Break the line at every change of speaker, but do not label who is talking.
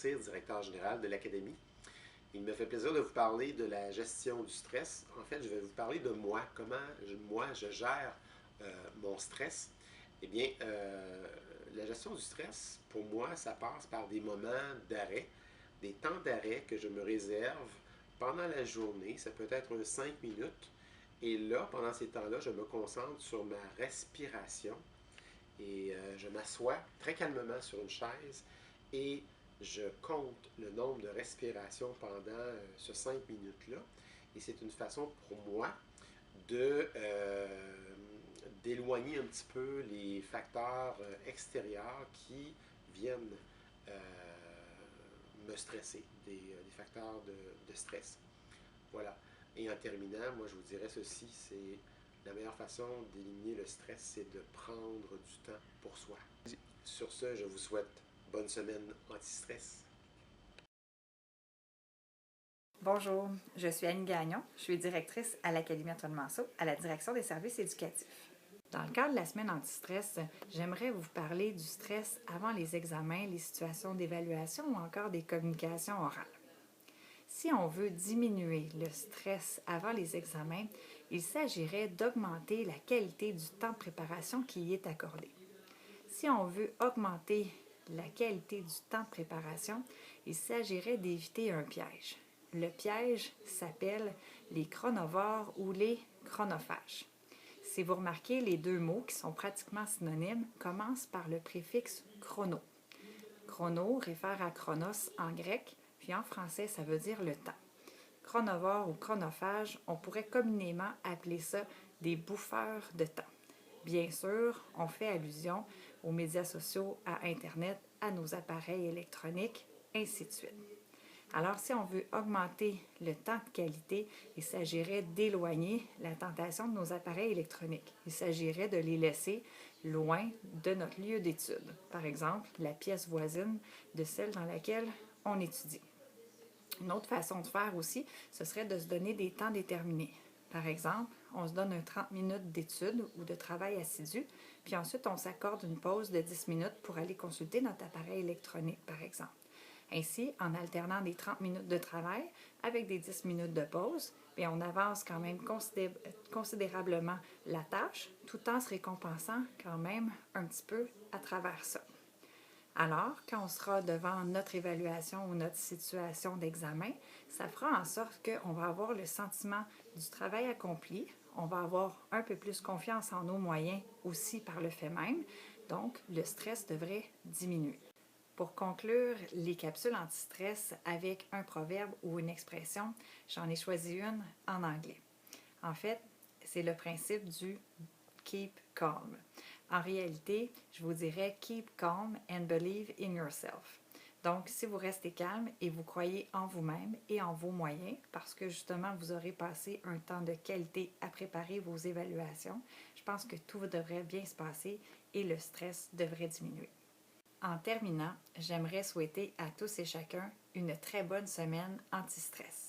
Mercier, directeur général de l'Académie. Il me fait plaisir de vous parler de la gestion du stress. En fait, je vais vous parler de moi, comment moi je gère mon stress. Eh bien, la gestion du stress, pour moi, ça passe par des moments d'arrêt, des temps d'arrêt que je me réserve pendant la journée. Ça peut être 5 minutes. Et là, pendant ces temps-là, je me concentre sur ma respiration et je m'assois très calmement sur une chaise et je compte le nombre de respirations pendant ce 5 minutes-là. Et c'est une façon pour moi de d'éloigner un petit peu les facteurs extérieurs qui viennent euh, me stresser, des facteurs de stress. Voilà. Et en terminant, moi je vous dirais ceci, c'est la meilleure façon d'éliminer le stress, c'est de prendre du temps pour soi. Sur ce, je vous souhaite bonne semaine anti-stress.
Bonjour, je suis Annie Gagnon, je suis directrice à l'Académie Antoine Manceau, à la direction des services éducatifs. Dans le cadre de la semaine anti-stress, j'aimerais vous parler du stress avant les examens, les situations d'évaluation ou encore des communications orales. Si on veut diminuer le stress avant les examens, il s'agirait d'augmenter la qualité du temps de préparation qui y est accordé. Si on veut augmenter la qualité du temps de préparation, il s'agirait d'éviter un piège. Le piège s'appelle les chronovores ou les chronophages. Si vous remarquez, les deux mots, qui sont pratiquement synonymes, commencent par le préfixe chrono. Chrono réfère à chronos en grec, puis en français, ça veut dire le temps. Chronovore ou chronophage, on pourrait communément appeler ça des bouffeurs de temps. Bien sûr, on fait allusion aux médias sociaux, à Internet, à nos appareils électroniques, ainsi de suite. Alors, si on veut augmenter le temps de qualité, il s'agirait d'éloigner la tentation de nos appareils électroniques. Il s'agirait de les laisser loin de notre lieu d'étude. Par exemple, la pièce voisine de celle dans laquelle on étudie. Une autre façon de faire aussi, ce serait de se donner des temps déterminés. Par exemple, on se donne un 30 minutes d'études ou de travail assidu, puis ensuite on s'accorde une pause de 10 minutes pour aller consulter notre appareil électronique, par exemple. Ainsi, en alternant des 30 minutes de travail avec des 10 minutes de pause, bien, on avance quand même considérablement la tâche, tout en se récompensant quand même un petit peu à travers ça. Alors, quand on sera devant notre évaluation ou notre situation d'examen, ça fera en sorte qu'on va avoir le sentiment du travail accompli, on va avoir un peu plus confiance en nos moyens aussi par le fait même, donc le stress devrait diminuer. Pour conclure les capsules anti-stress avec un proverbe ou une expression, j'en ai choisi une en anglais. En fait, c'est le principe du keep calm. En réalité, je vous dirais keep calm and believe in yourself. Donc, si vous restez calme et vous croyez en vous-même et en vos moyens, parce que justement, vous aurez passé un temps de qualité à préparer vos évaluations, je pense que tout devrait bien se passer et le stress devrait diminuer. En terminant, j'aimerais souhaiter à tous et chacun une très bonne semaine anti-stress.